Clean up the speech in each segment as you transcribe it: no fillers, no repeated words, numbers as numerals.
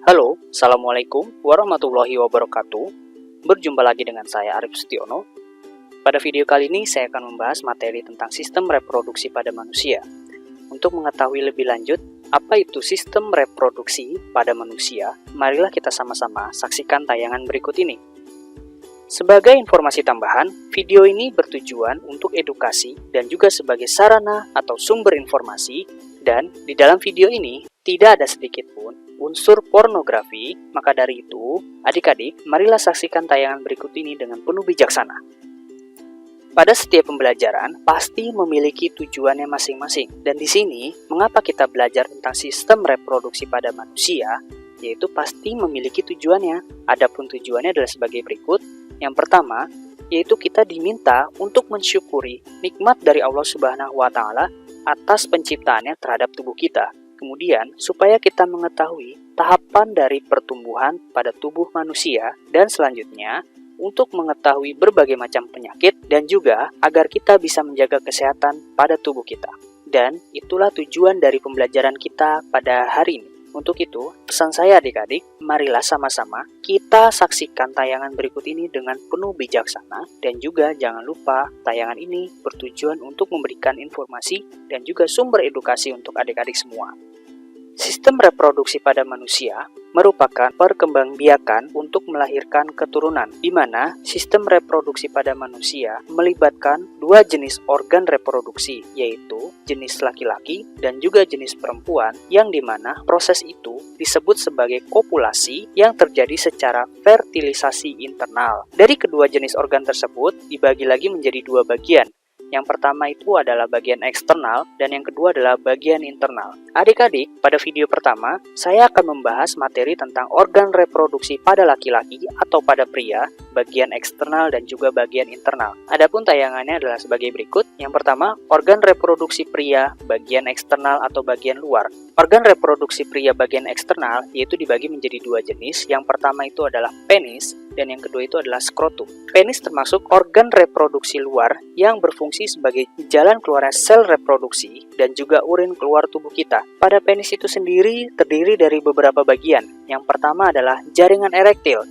Halo, Assalamualaikum warahmatullahi wabarakatuh. Berjumpa lagi dengan saya Arif Setiono. Pada video kali ini saya akan membahas materi tentang sistem reproduksi pada manusia. Untuk mengetahui lebih lanjut, apa itu sistem reproduksi pada manusia, marilah kita sama-sama saksikan tayangan berikut ini. Sebagai informasi tambahan, video ini bertujuan untuk edukasi dan juga sebagai sarana atau sumber informasi, dan di dalam video ini tidak ada sedikit pun unsur pornografi. Maka dari itu, adik-adik, marilah saksikan tayangan berikut ini dengan penuh bijaksana. Pada setiap pembelajaran, pasti memiliki tujuannya masing-masing. Dan di sini, mengapa kita belajar tentang sistem reproduksi pada manusia, yaitu pasti memiliki tujuannya. Adapun tujuannya adalah sebagai berikut. Yang pertama, yaitu kita diminta untuk mensyukuri nikmat dari Allah Subhanahu wa Ta'ala atas penciptaannya terhadap tubuh kita. Kemudian, supaya kita mengetahui tahapan dari pertumbuhan pada tubuh manusia, dan selanjutnya, untuk mengetahui berbagai macam penyakit, dan juga agar kita bisa menjaga kesehatan pada tubuh kita. Dan itulah tujuan dari pembelajaran kita pada hari ini. Untuk itu, pesan saya adik-adik, marilah sama-sama kita saksikan tayangan berikut ini dengan penuh bijaksana, dan juga jangan lupa tayangan ini bertujuan untuk memberikan informasi dan juga sumber edukasi untuk adik-adik semua. Sistem reproduksi pada manusia merupakan perkembangbiakan untuk melahirkan keturunan, di mana sistem reproduksi pada manusia melibatkan dua jenis organ reproduksi, yaitu jenis laki-laki dan juga jenis perempuan, yang dimana proses itu disebut sebagai kopulasi yang terjadi secara fertilisasi internal. Dari kedua jenis organ tersebut dibagi lagi menjadi dua bagian. Yang pertama itu adalah bagian eksternal, dan yang kedua adalah bagian internal. Adik-adik, pada video pertama, saya akan membahas materi tentang organ reproduksi pada laki-laki atau pada pria, bagian eksternal dan juga bagian internal. Adapun tayangannya adalah sebagai berikut. Yang pertama, organ reproduksi pria, bagian eksternal atau bagian luar. Organ reproduksi pria bagian eksternal yaitu dibagi menjadi dua jenis. Yang pertama itu adalah penis, dan yang kedua itu adalah skrotum. Penis termasuk organ reproduksi luar yang berfungsi sebagai jalan keluarnya sel reproduksi dan juga urin keluar tubuh kita. Pada penis itu sendiri terdiri dari beberapa bagian. Yang pertama adalah jaringan erektil.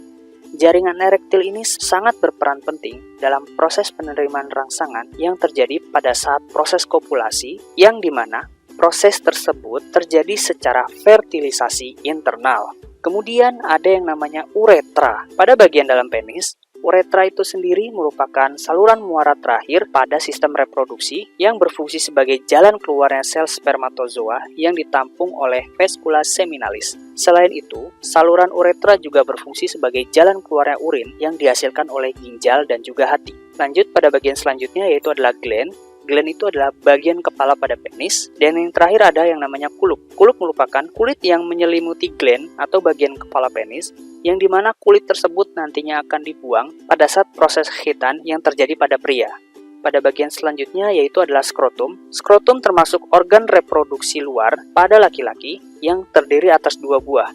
Jaringan erektil ini sangat berperan penting dalam proses penerimaan rangsangan yang terjadi pada saat proses kopulasi, yang dimana proses tersebut terjadi secara fertilisasi internal. Kemudian ada yang namanya uretra. Pada bagian dalam penis, uretra itu sendiri merupakan saluran muara terakhir pada sistem reproduksi yang berfungsi sebagai jalan keluarnya sel spermatozoa yang ditampung oleh vescula seminalis. Selain itu, saluran uretra juga berfungsi sebagai jalan keluarnya urin yang dihasilkan oleh ginjal dan juga hati. Lanjut pada bagian selanjutnya yaitu adalah gland. Gland itu adalah bagian kepala pada penis, dan yang terakhir ada yang namanya kuluk. Kuluk merupakan kulit yang menyelimuti gland atau bagian kepala penis, yang dimana kulit tersebut nantinya akan dibuang pada saat proses khitan yang terjadi pada pria. Pada bagian selanjutnya yaitu adalah skrotum. Skrotum termasuk organ reproduksi luar pada laki-laki yang terdiri atas dua buah.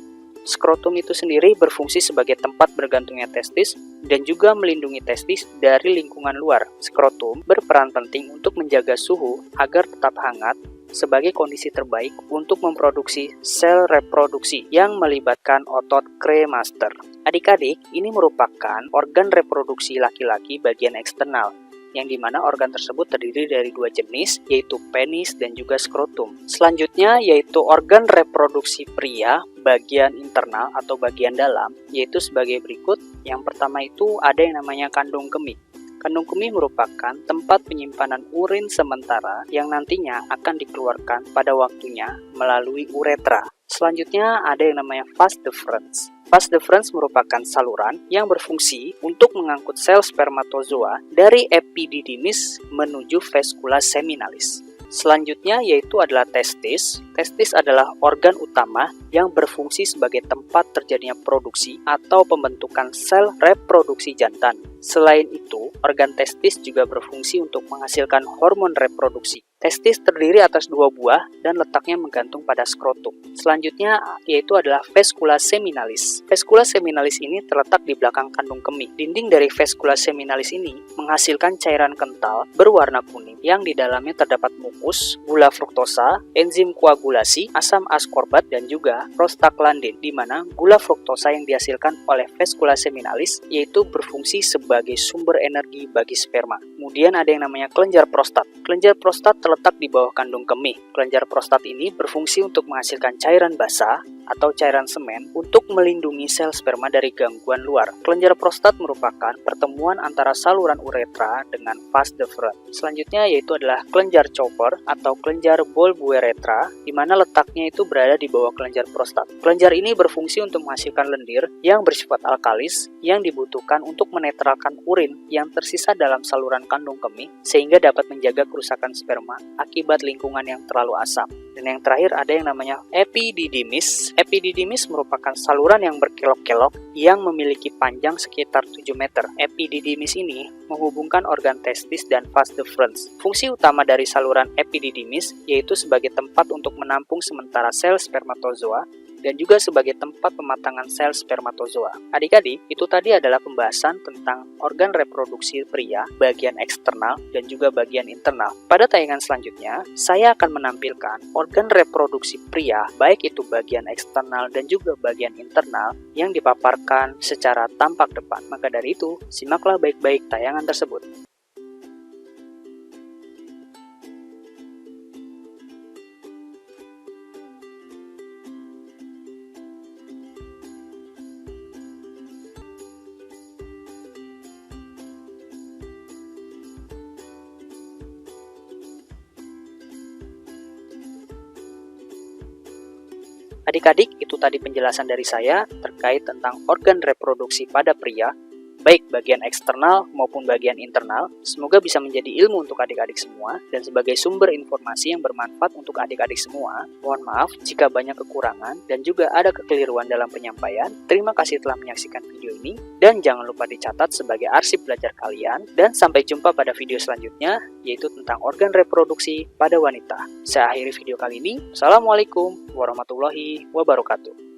Skrotum itu sendiri berfungsi sebagai tempat bergantungnya testis dan juga melindungi testis dari lingkungan luar. Skrotum berperan penting untuk menjaga suhu agar tetap hangat sebagai kondisi terbaik untuk memproduksi sel reproduksi yang melibatkan otot kremaster. Adik-adik, ini merupakan organ reproduksi laki-laki bagian eksternal, yang dimana organ tersebut terdiri dari dua jenis, yaitu penis dan juga skrotum. Selanjutnya yaitu organ reproduksi pria bagian internal atau bagian dalam, yaitu sebagai berikut. Yang pertama itu ada yang namanya kandung kemih. Kandung kemih merupakan tempat penyimpanan urin sementara yang nantinya akan dikeluarkan pada waktunya melalui uretra. Selanjutnya ada yang namanya vas deferens. Vas deferens merupakan saluran yang berfungsi untuk mengangkut sel spermatozoa dari epididymis menuju vescula seminalis. Selanjutnya yaitu adalah testis. Testis adalah organ utama yang berfungsi sebagai tempat terjadinya produksi atau pembentukan sel reproduksi jantan. Selain itu, organ testis juga berfungsi untuk menghasilkan hormon reproduksi. Testis terdiri atas 2 buah dan letaknya menggantung pada skrotum. Selanjutnya yaitu adalah vescula seminalis. Vescula seminalis ini terletak di belakang kandung kemih. Dinding dari vescula seminalis ini menghasilkan cairan kental berwarna kuning yang di dalamnya terdapat mukus, gula fruktosa, enzim koagulasi, asam askorbat, dan juga prostaglandin, di mana gula fruktosa yang dihasilkan oleh vescula seminalis yaitu berfungsi sebagai sumber energi bagi sperma. Kemudian ada yang namanya kelenjar prostat. Kelenjar prostat terletak di bawah kandung kemih. Kelenjar prostat ini berfungsi untuk menghasilkan cairan basah atau cairan semen untuk melindungi sel sperma dari gangguan luar. Kelenjar prostat merupakan pertemuan antara saluran uretra dengan vas deferens. Selanjutnya yaitu adalah kelenjar Chopper atau kelenjar Bolbueretra, di mana letaknya itu berada di bawah kelenjar prostat. Kelenjar ini berfungsi untuk menghasilkan lendir yang bersifat alkalis yang dibutuhkan untuk menetralkan urin yang tersisa dalam saluran kandung kemih sehingga dapat menjaga kerusakan sperma akibat lingkungan yang terlalu asam. Dan yang terakhir ada yang namanya epididymis. Epididymis merupakan saluran yang berkelok-kelok yang memiliki panjang sekitar 7 meter. Epididymis ini menghubungkan organ testis dan vas deferens. Fungsi utama dari saluran epididymis yaitu sebagai tempat untuk menampung sementara sel spermatozoa dan juga sebagai tempat pematangan sel spermatozoa. Adik-adik, itu tadi adalah pembahasan tentang organ reproduksi pria, bagian eksternal dan juga bagian internal. Pada tayangan selanjutnya, saya akan menampilkan organ reproduksi pria, baik itu bagian eksternal dan juga bagian internal yang dipaparkan secara tampak depan. Maka dari itu, simaklah baik-baik tayangan tersebut. Adik-adik, itu tadi penjelasan dari saya terkait tentang organ reproduksi pada pria, baik bagian eksternal maupun bagian internal. Semoga bisa menjadi ilmu untuk adik-adik semua dan sebagai sumber informasi yang bermanfaat untuk adik-adik semua. Mohon maaf jika banyak kekurangan dan juga ada kekeliruan dalam penyampaian. Terima kasih telah menyaksikan video ini dan jangan lupa dicatat sebagai arsip belajar kalian. Dan sampai jumpa pada video selanjutnya, yaitu tentang organ reproduksi pada wanita. Saya akhiri video kali ini. Assalamualaikum warahmatullahi wabarakatuh.